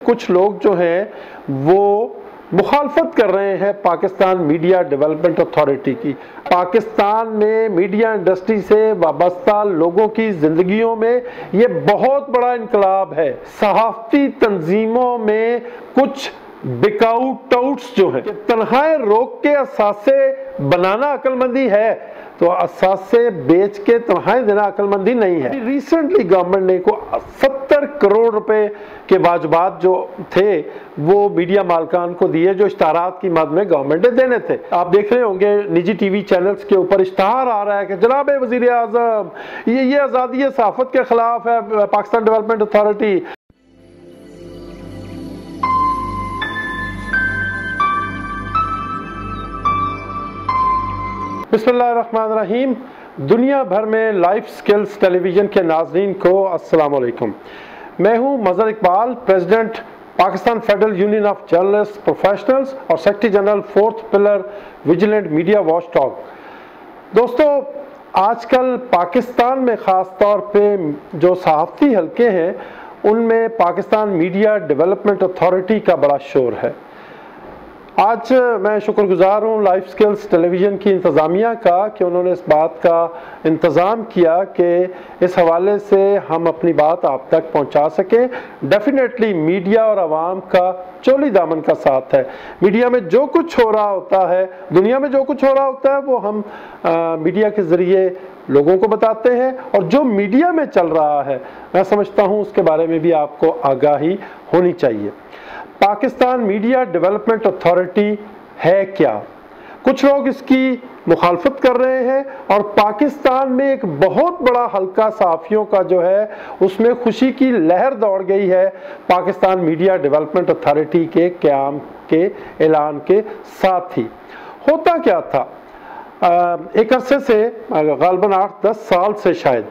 कुछ लोग जो हैं वो मुखालफत कर रहे हैं पाकिस्तान मीडिया डेवलपमेंट अथॉरिटी की। पाकिस्तान में मीडिया इंडस्ट्री से वाबस्ता लोगों की जिंदगियों में ये बहुत बड़ा इनकलाब है। सहाफ़ती तंजीमों में कुछ बिकाऊ टाउट्स जो हैं, तन्हाई रोक के असासे बनाना अक्लमंदी है तो असासे बेच के तन्हाई देना अक्लमंदी नहीं है। रिसेंटली गवर्नमेंट ने को 70 करोड़ रुपए के वाजबात जो थे वो मीडिया मालकान को दिए, जो इश्तारात की मद में गवर्नमेंट ने देने थे। आप देख रहे होंगे निजी टीवी चैनल्स के ऊपर इश्तहार आ रहा है कि जनाब वज़ीर आज़म ये आज़ादी सहाफ़त के खिलाफ है पाकिस्तान डेवलपमेंट अथॉरिटी। बिस्मिल्लाहिर्रहमानिर्रहीम। दुनिया भर में लाइफ स्किल्स टेलीविज़न के नाज़रीन को अस्सलाम वालेकुम। मैं हूं Mazhar Iqbal, president Pakistan federal union of journalist professionals और secretary general 4th pillar vigilant media watchdog. दोस्तों, आजकल पाकिस्तान में ख़ास तौर पे जो सहाफ़ती हलके हैं उनमें पाकिस्तान मीडिया डेवलपमेंट अथॉरिटी का बड़ा शोर है। आज मैं शुक्रगुजार हूँ लाइफ स्किल्स टेलीविज़न की इंतज़ामिया का कि उन्होंने इस बात का इंतज़ाम किया कि इस हवाले से हम अपनी बात आप तक पहुँचा सकें। डेफिनेटली मीडिया और आवाम का चोली दामन का साथ है। मीडिया में जो कुछ हो रहा होता है, दुनिया में जो कुछ हो रहा होता है वो हम मीडिया के ज़रिए लोगों को बताते हैं, और जो मीडिया में चल रहा है मैं समझता हूँ उसके बारे में भी आपको आगाही होनी चाहिए। पाकिस्तान मीडिया डेवलपमेंट अथॉरिटी है क्या? कुछ लोग इसकी मुखालफत कर रहे हैं और पाकिस्तान में एक बहुत बड़ा हल्का सहाफ़ियों का जो है उसमें खुशी की लहर दौड़ गई है पाकिस्तान मीडिया डेवलपमेंट अथॉरिटी के क़याम के ऐलान के साथ ही। होता क्या था, एक अरसे से ग़ालिबन 8-10 साल से शायद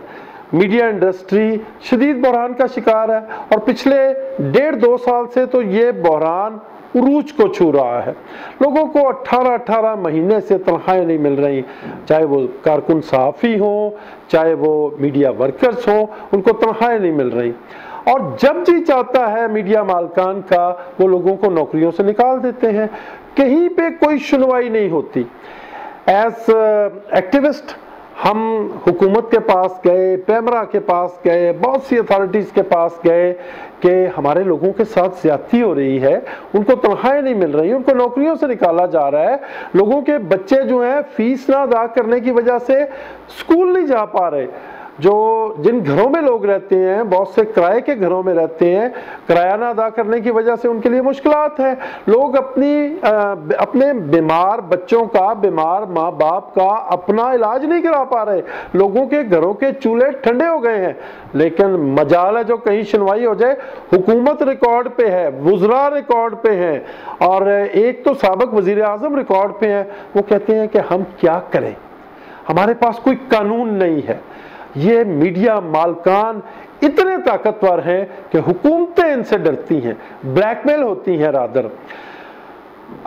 मीडिया इंडस्ट्री शदीद बहरान का शिकार है, और पिछले 1.5-2 साल से तो ये बहरान उरूज को छू रहा है। लोगों को 18 महीने से तनख्वाहें नहीं मिल रही, चाहे वो कारकुन सहाफ़ी हों, चाहे वो मीडिया वर्कर्स हों, उनको तनख्वाहें नहीं मिल रही। और जब जी चाहता है मीडिया मालकान का वो लोगों को नौकरियों से निकाल देते हैं। कहीं पे कोई सुनवाई नहीं होती। एज एक्टिविस्ट हम हुकूमत के पास गए, पैमरा के पास गए, बहुत सी अथॉरिटीज़ के पास गए कि हमारे लोगों के साथ ज़्यादती हो रही है, उनको तनख्वाहें नहीं मिल रही, उनको नौकरियों से निकाला जा रहा है, लोगों के बच्चे जो हैं फीस ना अदा करने की वजह से स्कूल नहीं जा पा रहे। जिन घरों में लोग रहते हैं, बहुत से किराए के घरों में रहते हैं, किराया ना अदा करने की वजह से उनके लिए मुश्किलात हैं। लोग अपने बीमार बच्चों का, बीमार माँ बाप का अपना इलाज नहीं करा पा रहे। लोगों के घरों के चूल्हे ठंडे हो गए हैं, लेकिन मजाल है जो कहीं सुनवाई हो जाए। हुकूमत रिकॉर्ड पे है, वुज़रा रिकॉर्ड पे हैं, और एक तो साबिक वज़ीर आज़म रिकॉर्ड पे हैं। वो कहते हैं कि हम क्या करें, हमारे पास कोई कानून नहीं है। ये मीडिया मालकान इतने ताकतवर हैं कि हुकूमतें इनसे डरती हैं, ब्लैकमेल होती हैं रादर।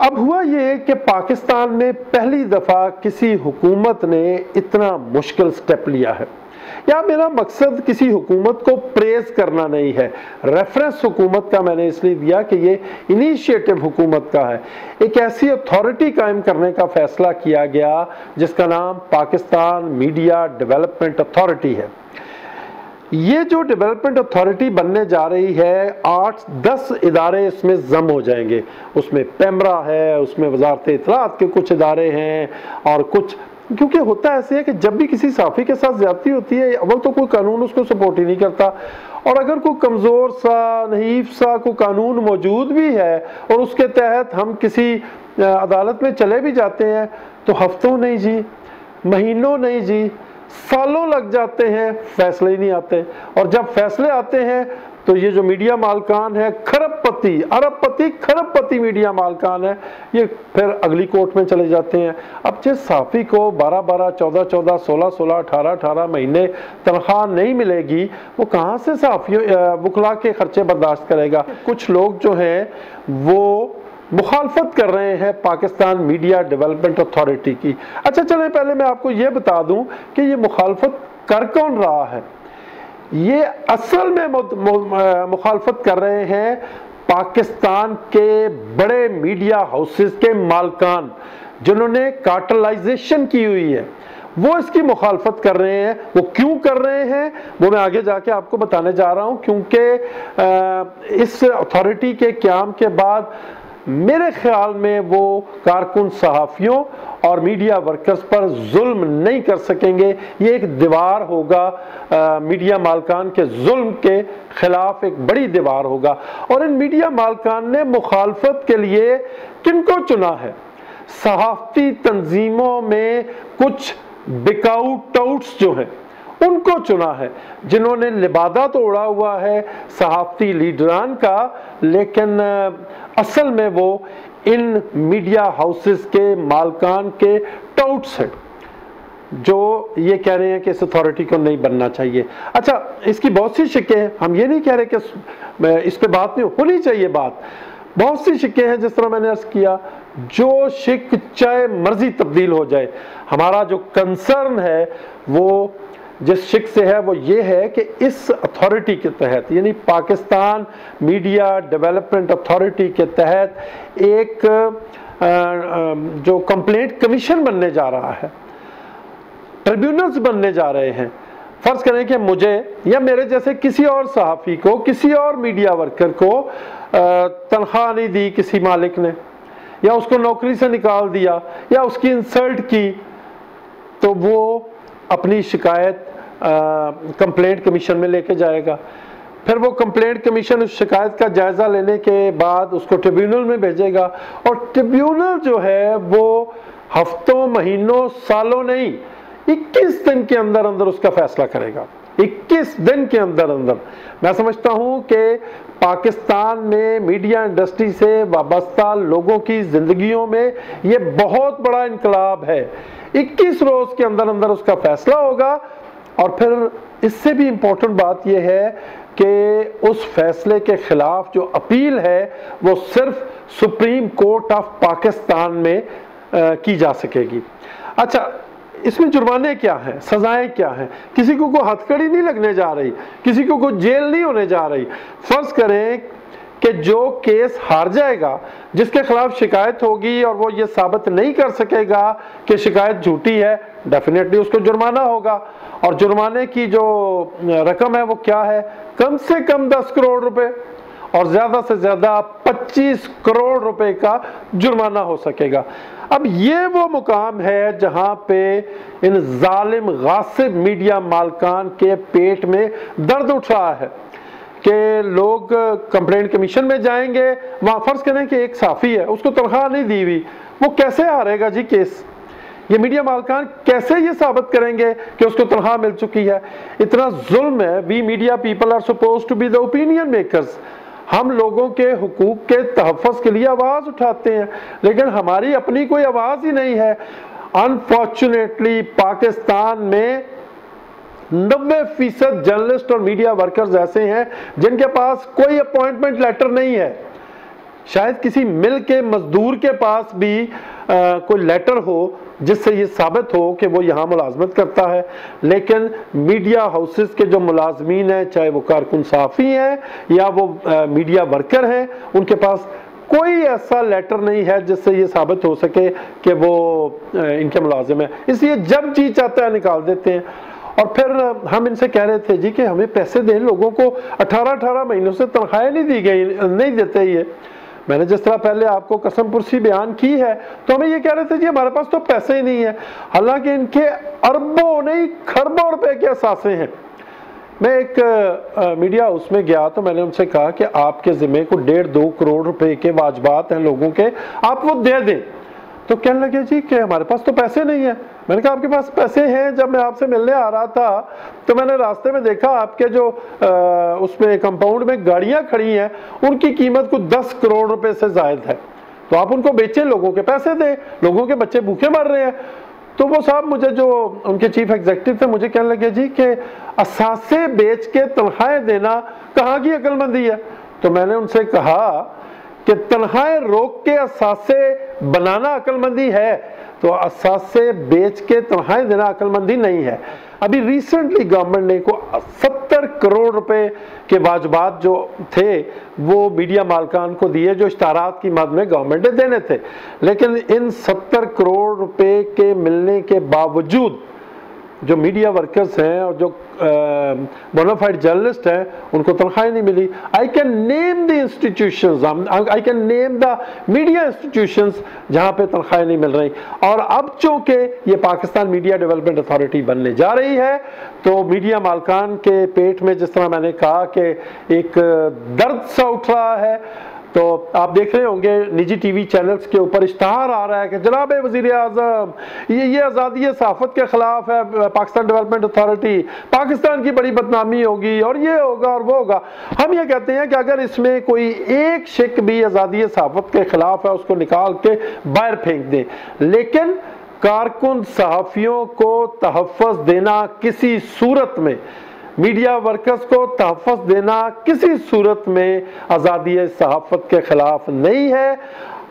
अब हुआ ये कि पाकिस्तान में पहली दफ़ा किसी हुकूमत ने इतना मुश्किल स्टेप लिया है। या मेरा मकसद किसी हुकूमत को प्रेज करना नहीं है, रेफरेंस हुकूमत का मैंने इसलिए दिया कि ये इनिशिएटिव हुकूमत का है। एक ऐसी अथॉरिटी कायम करने का फैसला किया गया जिसका नाम पाकिस्तान मीडिया डेवलपमेंट अथॉरिटी है। ये जो डेवलपमेंट अथॉरिटी बनने जा रही है, 8-10 इदारे इसमें जम हो जाएंगे। उसमें पैमरा है, उसमें वजारत इत्तलात के कुछ इदारे हैं, और कुछ, क्योंकि होता ऐसे है कि जब भी किसी साफ़ी के साथ ज्यादती होती है, अव्वल तो कोई कानून उसको सपोर्ट ही नहीं करता, और अगर कोई कमज़ोर सा, नहीफ सा कोई कानून मौजूद भी है और उसके तहत हम किसी अदालत में चले भी जाते हैं तो हफ्तों नहीं जी, महीनों नहीं जी, सालों लग जाते हैं, फैसले ही नहीं आते। और जब फैसले आते हैं तो ये जो मीडिया मालकान है, खरबपति, अरबपति, खरबपति मीडिया मालकान है, ये फिर अगली कोर्ट में चले जाते हैं। अब जिस साफ़ी को 12-12, 14-14, 16-16, 18-18 महीने तनख्वाह नहीं मिलेगी, वो कहाँ से साफ़ियों वकला के खर्चे बर्दाश्त करेगा? कुछ लोग जो हैं वो मुखालफत कर रहे हैं पाकिस्तान मीडिया डेवलपमेंट अथॉरिटी की। अच्छा, चले पहले मैं आपको ये बता दूं कि ये मुखालफत कर कौन रहा है। ये असल में मुखालफत कर रहे हैं पाकिस्तान के बड़े मीडिया हाउसेस के मालकान जिन्होंने कार्टेलाइजेशन की हुई है वो इसकी मुखालफत कर रहे हैं। वो क्यों कर रहे हैं वो मैं आगे जाके आपको बताने जा रहा हूं, क्योंकि इस अथॉरिटी के क़याम के बाद मेरे ख्याल में वो कारकुन सहाफ़ियों और मीडिया वर्कर्स पर जुल्म नहीं कर सकेंगे। ये एक दीवार होगा, मीडिया मालकान के जुल्म के खिलाफ एक बड़ी दीवार होगा। और इन मीडिया मालकान ने मुखालफत के लिए किनको चुना है? सहाफ़ती तंजीमों में कुछ बिकाऊ टाउट्स जो हैं उनको चुना है, जिन्होंने लिबादा तो उड़ा हुआ है सहाफ़ती लीडरान का, लेकिन असल में वो इन मीडिया हाउसेस के मालकान के टाउट्स हैं जो ये कह रहे हैं कि इस अथॉरिटी को नहीं बनना चाहिए। अच्छा, इसकी बहुत सी शिकें हैं, हम ये नहीं कह रहे कि इस पे बात नहीं होनी चाहिए, बात बहुत सी शिकें हैं। जिस तरह मैंने अर्ज किया, जो शिक चाहे मर्जी तब्दील हो जाए, हमारा जो कंसर्न है वो जिस शिक से है वो ये है कि इस अथॉरिटी के तहत, यानी पाकिस्तान मीडिया डेवलपमेंट अथॉरिटी के तहत एक जो कंप्लेंट कमीशन बनने जा रहा है, ट्रिब्यूनल्स बनने जा रहे हैं। फर्ज करें कि मुझे या मेरे जैसे किसी और सहाफ़ी को, किसी और मीडिया वर्कर को तनख्वाह नहीं दी किसी मालिक ने, या उसको नौकरी से निकाल दिया, या उसकी इंसल्ट की, तो वो अपनी शिकायत कंप्लेंट कमीशन में लेके जाएगा। फिर वो कंप्लेंट कमीशन उस शिकायत का जायज़ा लेने के बाद उसको ट्रिब्यूनल में भेजेगा, और ट्रिब्यूनल जो है वो हफ्तों, महीनों, सालों नहीं, 21 दिन के अंदर अंदर उसका फैसला करेगा। 21 दिन के अंदर अंदर। मैं समझता हूं कि पाकिस्तान में मीडिया इंडस्ट्री से वाबस्ता लोगों की जिंदगियों में ये बहुत बड़ा इनकलाब है। 21 रोज के अंदर अंदर उसका फैसला होगा। और फिर इससे भी इम्पोर्टेंट बात यह है कि उस फैसले के खिलाफ जो अपील है वो सिर्फ सुप्रीम कोर्ट ऑफ पाकिस्तान में की जा सकेगी। अच्छा, इसमें जुर्माने क्या हैं, सजाएं क्या हैं? किसी को कोई हथकड़ी नहीं लगने जा रही, किसी को कोई जेल नहीं होने जा रही। फर्ज करें कि जो केस हार जाएगा, जिसके खिलाफ शिकायत होगी और वो ये साबित नहीं कर सकेगा कि शिकायत झूठी है, डेफिनेटली उसको जुर्माना होगा। और जुर्माने की जो रकम है वो क्या है? कम से कम 10 करोड़ रुपए और ज्यादा से ज्यादा 25 करोड़ रुपए का जुर्माना हो सकेगा। अब ये वो मुकाम है जहां पे इन जालिम गासिब मीडिया मालकान के पेट में दर्द उठ रहा है कि लोग कंप्लेंट कमीशन में जाएंगे, वहां फर्ज करें कि एक साफी है, उसको तनख्वाह नहीं दी हुई, वो कैसे हारेगा जी केस? ये मीडिया मालकान कैसे ये साबित करेंगे कि उसको तनख्वाह मिल चुकी है? इतना जुल्म है। We media people are suppose to be the opinion makers. हम लोगों के हुकूक के तहफ़्फ़ुज़ के लिए आवाज़ उठाते हैं, लेकिन हमारी अपनी कोई आवाज़ ही नहीं है। अनफॉर्चुनेटली पाकिस्तान में 90% जर्नलिस्ट और मीडिया वर्कर्स ऐसे हैं जिनके पास कोई अपॉइंटमेंट लेटर नहीं है। शायद किसी मिल के मजदूर के पास भी कोई लेटर हो जिससे ये साबित हो कि वो यहाँ मुलाजमत करता है, लेकिन मीडिया हाउसेस के जो मुलाजमीन हैं, चाहे वो कारकुन साफ़ी हैं या वो मीडिया वर्कर हैं, उनके पास कोई ऐसा लेटर नहीं है जिससे ये साबित हो सके कि वो इनके मुलाजिम है। इसलिए जब जी चाहता है निकाल देते हैं। और फिर हम इनसे कह रहे थे जी कि हमें पैसे दें, लोगों को 18 महीनों से तनख्वाहें नहीं दी गई, नहीं देते ये। मैंने जिस तरह पहले आपको कसम पुरसी बयान की है, तो हमें ये कह रहे थे जी हमारे पास तो पैसे ही नहीं है, हालांकि इनके अरबों नहीं खरबों रुपए के असासे हैं। मैं एक मीडिया हाउस में गया तो मैंने उनसे कहा कि आपके जिम्मे को 1.5-2 करोड़ रुपए के वाजबात हैं लोगों के, आप वो दे दें। तो कहने लगे जी कि हमारे पास तो पैसे नहीं है। मैंने कहा आपके पास पैसे हैं? जब मैं आपसे मिलने आ रहा था तो मैंने रास्ते में देखा आपके जो उसमें कंपाउंड में गाड़ियां खड़ी हैं उनकी कीमत को 10 करोड़ रुपए से ज्यादा है, तो आप उनको बेचें, लोगों के पैसे दें, लोगों के बच्चे भूखे मर रहे हैं। तो वो साहब मुझे, जो उनके चीफ एग्जीक्यूटिव थे, मुझे कहने लगे जी कि असासे बेच के तनख्वाहें देना कहाँ की अक्लमंदी है? तो मैंने उनसे कहा कि तनख्वाहें रोक के असासे बनाना अक्लमंदी है, तो असासे बेच के तनख्वाहें देना अक्लमंदी नहीं है। अभी रिसेंटली गवर्नमेंट ने को 70 70 करोड़ रुपए के वाजबात जो थे वो मीडिया मालकान को दिए, जो इश्तारात की मद में गवर्नमेंट ने देने थे। लेकिन इन 70 करोड़ रुपए के मिलने के बावजूद जो मीडिया वर्कर्स हैं और जो बोनाफाइड जर्नलिस्ट हैं उनको तनख्वाहें नहीं मिली। I can name the institutions, I can name the media institutions जहां पे तनख्वाहें नहीं मिल रही। और अब चूंकि ये पाकिस्तान मीडिया डेवलपमेंट अथॉरिटी बनने जा रही है तो मीडिया मालकान के पेट में, जिस तरह मैंने कहा कि एक दर्द सा उठ रहा है, तो आप देख रहे होंगे निजी टीवी चैनल्स के ऊपर इश्तहार आ रहा है कि जनाब वज़ीर आज़म ये आज़ादी सहाफ़त के ख़िलाफ़ है पाकिस्तान डेवलपमेंट अथॉरिटी, पाकिस्तान की बड़ी बदनामी होगी और ये होगा और वो होगा। हम ये कहते हैं कि अगर इसमें कोई एक शिक भी आज़ादी सहाफ़त के ख़िलाफ़ है उसको निकाल के बाहर फेंक दें, लेकिन कारकुन सहाफ़ियों को तहफ़्फ़ुज़ देना किसी सूरत में, मीडिया वर्कर्स को तहफ़्फ़ुज़ देना किसी सूरत में आज़ादी सहाफ़त के ख़िलाफ़ नहीं है।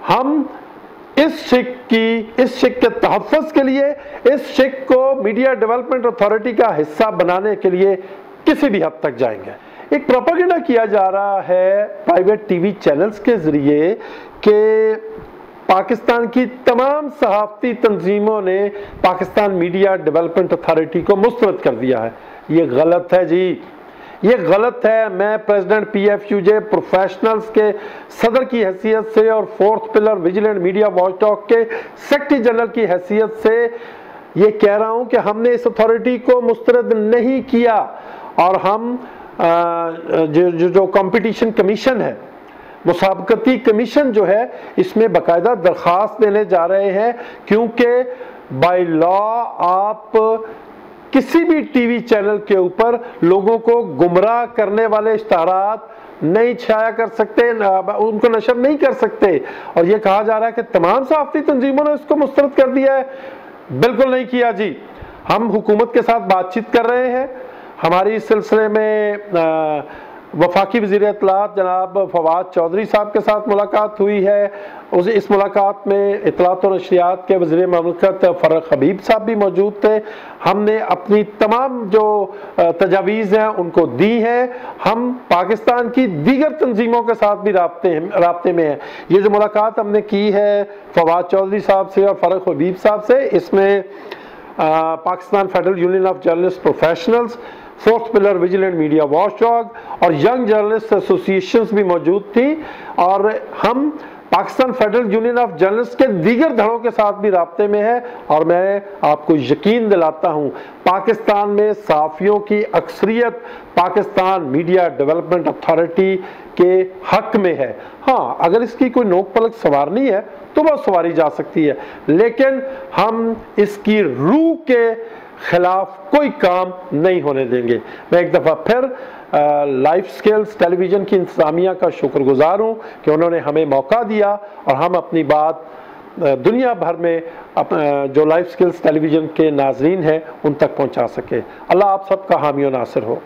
हम इस शिक के तहफ़्फ़ुज़ के लिए, इस शिक को मीडिया डेवलपमेंट अथॉरिटी का हिस्सा बनाने के लिए किसी भी हद तक जाएंगे। एक प्रोपेगेंडा किया जा रहा है प्राइवेट टीवी चैनल्स के ज़रिए कि पाकिस्तान की तमाम सहाफ़ती तंजीमों ने पाकिस्तान मीडिया डेवलपमेंट अथॉरिटी को मुस्तरद कर दिया है। ये गलत है जी, ये गलत है। मैं प्रेसिडेंट PFUJ प्रोफेशनल्स के सदर की हैसियत से और fourth pillar vigilant media watchdog के सेक्रेटरी जनरल की हैसियत से ये कह रहा हूँ कि हमने इस अथॉरिटी को मुस्तरद नहीं किया। और हम जो कंपटीशन कमीशन है, मुसाबकती कमीशन जो है, इसमें बाकायदा दरख्वास्त देने जा रहे हैं, क्योंकि बाय लॉ आप किसी भी टीवी चैनल के ऊपर लोगों को गुमराह करने वाले इश्तारात नहीं छाया कर सकते, उनको नशर नहीं कर सकते। और ये कहा जा रहा है कि तमाम सहाफ़ती तंजीमों ने इसको मुस्तरद कर दिया है। बिल्कुल नहीं किया जी। हम हुकूमत के साथ बातचीत कर रहे हैं। हमारी इस सिलसिले में वफाकी वज़ीर इत्तलात जनाब फवाद चौधरी साहब के साथ मुलाकात हुई है। इस मुलाकात में इत्तलात और नशरियात के वज़ीर ममलकत फ़ारूक हबीब साहब भी मौजूद थे। हमने अपनी तमाम जो तजावीज़ हैं उनको दी हैं। हम पाकिस्तान की दीगर तंजीमों के साथ भी राब्ते में हैं। ये जो मुलाकात हमने की है फवाद चौधरी साहब से और फ़ारूक हबीब साहब से, इसमें Pakistan federal union of journalist professionals, fourth pillar vigilant media watchdog और यंग जर्नलिस्ट एसोसिएशंस भी मौजूद थी। और हम Pakistan federal union of journalist के दीगर धड़ों के साथ भी राब्ते में है। और मैं आपको यकीन दिलाता हूँ पाकिस्तान में सहाफ़ियों की अक्सरियत पाकिस्तान मीडिया डेवलपमेंट अथॉरिटी के हक में है। हाँ, अगर इसकी कोई नोक पलक संवारनी है तो वह संवारी जा सकती है, लेकिन हम इसकी रूह के खिलाफ कोई काम नहीं होने देंगे। मैं एक दफ़ा फिर लाइफ स्किल्स टेलीविज़न की इंतज़ामिया का शुक्रगुजार हूँ कि उन्होंने हमें मौका दिया और हम अपनी बात दुनिया भर में जो लाइफ स्किल्स टेलीविज़न के नाज़रीन हैं उन तक पहुँचा सके। अल्लाह आप सबका हामी और नासिर हो।